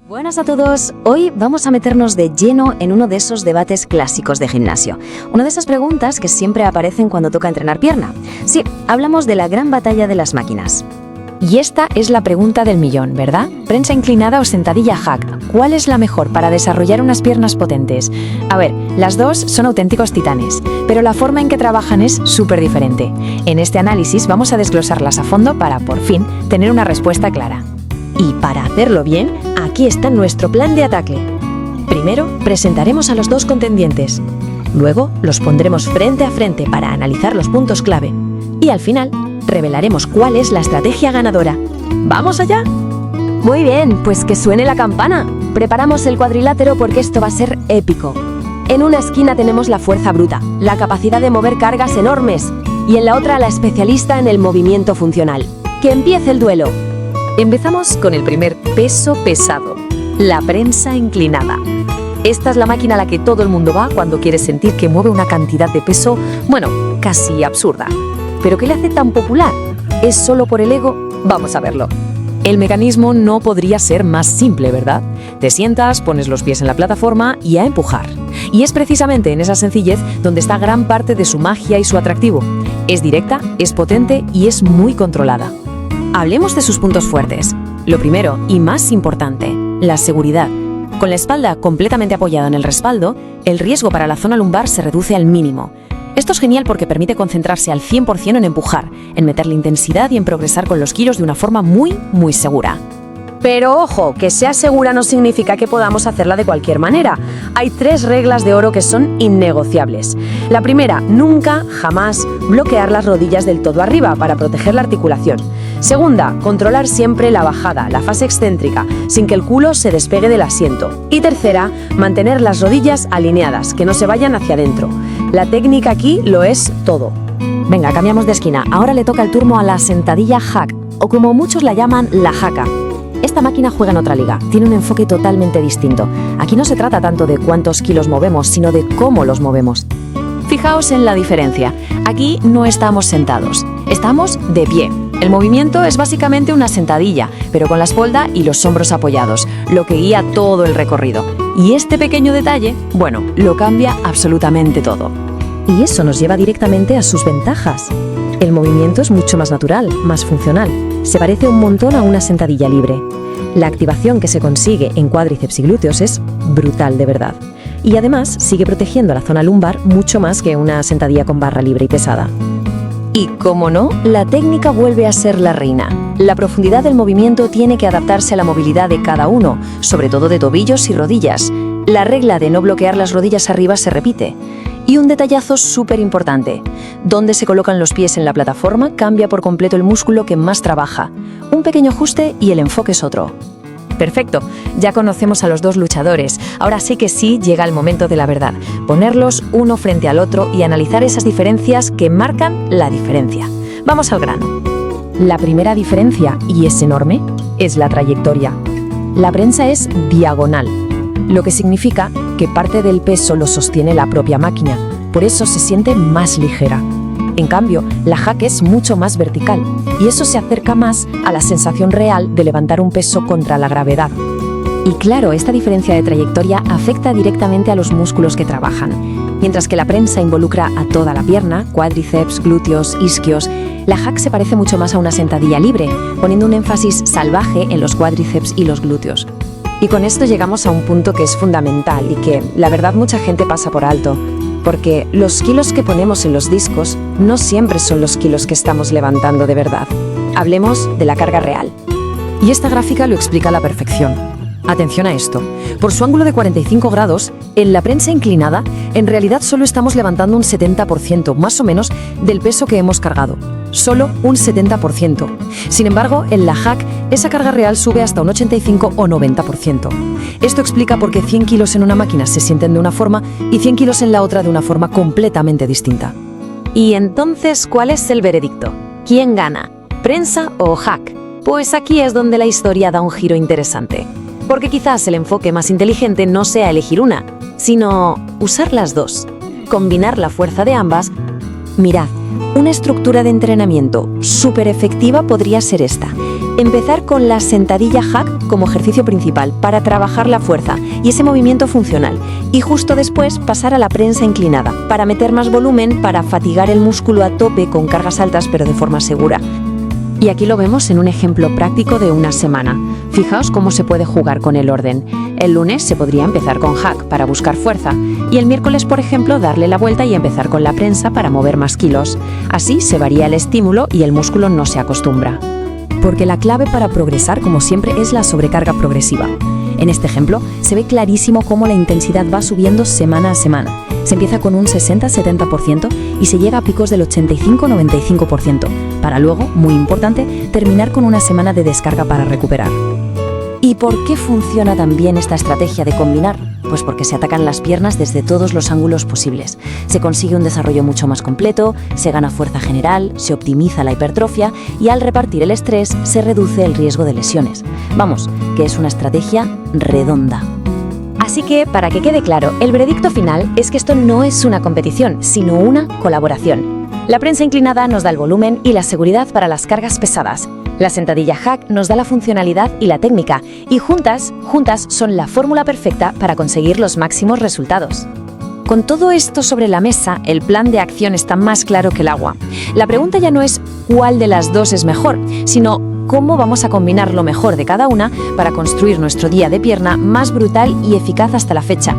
Buenas a todos, hoy vamos a meternos de lleno en uno de esos debates clásicos de gimnasio. Una de esas preguntas que siempre aparecen cuando toca entrenar pierna. Sí, hablamos de la gran batalla de las máquinas. Y esta es la pregunta del millón, ¿verdad? Prensa inclinada o sentadilla hack, ¿cuál es la mejor para desarrollar unas piernas potentes? A ver, las dos son auténticos titanes, pero la forma en que trabajan es súper diferente. En este análisis vamos a desglosarlas a fondo para, por fin, tener una respuesta clara. Y para hacerlo bien, aquí está nuestro plan de ataque. Primero, presentaremos a los dos contendientes. Luego, los pondremos frente a frente para analizar los puntos clave. Y al final, revelaremos cuál es la estrategia ganadora. ¡Vamos allá! Muy bien, pues que suene la campana. Preparamos el cuadrilátero porque esto va a ser épico. En una esquina tenemos la fuerza bruta, la capacidad de mover cargas enormes, y en la otra la especialista en el movimiento funcional. ¡Que empiece el duelo! Empezamos con el primer peso pesado, la prensa inclinada. Esta es la máquina a la que todo el mundo va cuando quiere sentir que mueve una cantidad de peso, casi absurda. ¿Pero qué le hace tan popular? ¿Es solo por el ego? Vamos a verlo. El mecanismo no podría ser más simple, ¿verdad? Te sientas, pones los pies en la plataforma y a empujar. Y es precisamente en esa sencillez donde está gran parte de su magia y su atractivo. Es directa, es potente y es muy controlada. Hablemos de sus puntos fuertes. Lo primero y más importante, la seguridad. Con la espalda completamente apoyada en el respaldo, el riesgo para la zona lumbar se reduce al mínimo. Esto es genial porque permite concentrarse al 100% en empujar, en meterle intensidad y en progresar con los kilos de una forma muy segura. Pero ojo, que sea segura no significa que podamos hacerla de cualquier manera. Hay 3 reglas de oro que son innegociables. La primera, nunca, jamás, bloquear las rodillas del todo arriba para proteger la articulación. Segunda, controlar siempre la bajada, la fase excéntrica, sin que el culo se despegue del asiento. Y tercera, mantener las rodillas alineadas, que no se vayan hacia adentro. La técnica aquí lo es todo. Venga, cambiamos de esquina. Ahora le toca el turno a la sentadilla hack, o como muchos la llaman, la jaca. Esta máquina juega en otra liga, tiene un enfoque totalmente distinto. Aquí no se trata tanto de cuántos kilos movemos, sino de cómo los movemos. Fijaos en la diferencia. Aquí no estamos sentados, estamos de pie. El movimiento es básicamente una sentadilla, pero con la espalda y los hombros apoyados, lo que guía todo el recorrido. Y este pequeño detalle, lo cambia absolutamente todo. Y eso nos lleva directamente a sus ventajas. El movimiento es mucho más natural, más funcional. Se parece un montón a una sentadilla libre. La activación que se consigue en cuádriceps y glúteos es brutal de verdad. Y además sigue protegiendo la zona lumbar mucho más que una sentadilla con barra libre y pesada. Y como no, la técnica vuelve a ser la reina. La profundidad del movimiento tiene que adaptarse a la movilidad de cada uno, sobre todo de tobillos y rodillas. La regla de no bloquear las rodillas arriba se repite. Y un detallazo súper importante. Donde se colocan los pies en la plataforma cambia por completo el músculo que más trabaja. Un pequeño ajuste y el enfoque es otro. Perfecto, ya conocemos a los dos luchadores. Ahora sí que sí llega el momento de la verdad. Ponerlos uno frente al otro y analizar esas diferencias que marcan la diferencia. Vamos al grano. La primera diferencia, y es enorme, es la trayectoria. La prensa es diagonal, lo que significa que parte del peso lo sostiene la propia máquina, por eso se siente más ligera. En cambio, la hack es mucho más vertical, y eso se acerca más a la sensación real de levantar un peso contra la gravedad. Y claro, esta diferencia de trayectoria afecta directamente a los músculos que trabajan. Mientras que la prensa involucra a toda la pierna, cuádriceps, glúteos, isquios, la hack se parece mucho más a una sentadilla libre, poniendo un énfasis salvaje en los cuádriceps y los glúteos. Y con esto llegamos a un punto que es fundamental y que, la verdad, mucha gente pasa por alto, porque los kilos que ponemos en los discos no siempre son los kilos que estamos levantando de verdad. Hablemos de la carga real. Y esta gráfica lo explica a la perfección. Atención a esto. Por su ángulo de 45 grados, en la prensa inclinada, en realidad solo estamos levantando un 70%, más o menos, del peso que hemos cargado. Solo un 70%. Sin embargo, en la hack, esa carga real sube hasta un 85 o 90%. Esto explica por qué 100 kilos en una máquina se sienten de una forma y 100 kilos en la otra de una forma completamente distinta. Y entonces, ¿cuál es el veredicto? ¿Quién gana? ¿Prensa o hack? Pues aquí es donde la historia da un giro interesante. Porque quizás el enfoque más inteligente no sea elegir una, sino usar las dos. Combinar la fuerza de ambas. Mirad, una estructura de entrenamiento súper efectiva podría ser esta. Empezar con la sentadilla hack como ejercicio principal para trabajar la fuerza y ese movimiento funcional, y justo después pasar a la prensa inclinada para meter más volumen, para fatigar el músculo a tope con cargas altas pero de forma segura. Y aquí lo vemos en un ejemplo práctico de una semana. Fijaos cómo se puede jugar con el orden. El lunes se podría empezar con hack para buscar fuerza y el miércoles, por ejemplo, darle la vuelta y empezar con la prensa para mover más kilos. Así se varía el estímulo y el músculo no se acostumbra. Porque la clave para progresar, como siempre, es la sobrecarga progresiva. En este ejemplo, se ve clarísimo cómo la intensidad va subiendo semana a semana. Se empieza con un 60-70% y se llega a picos del 85-95%, para luego, muy importante, terminar con una semana de descarga para recuperar. ¿Y por qué funciona tan bien esta estrategia de combinar? Pues porque se atacan las piernas desde todos los ángulos posibles. Se consigue un desarrollo mucho más completo, se gana fuerza general, se optimiza la hipertrofia y al repartir el estrés se reduce el riesgo de lesiones. Vamos, que es una estrategia redonda. Así que, para que quede claro, el veredicto final es que esto no es una competición, sino una colaboración. La prensa inclinada nos da el volumen y la seguridad para las cargas pesadas. La sentadilla hack nos da la funcionalidad y la técnica, y juntas son la fórmula perfecta para conseguir los máximos resultados. Con todo esto sobre la mesa, el plan de acción está más claro que el agua. La pregunta ya no es cuál de las dos es mejor, sino cómo vamos a combinar lo mejor de cada una para construir nuestro día de pierna más brutal y eficaz hasta la fecha.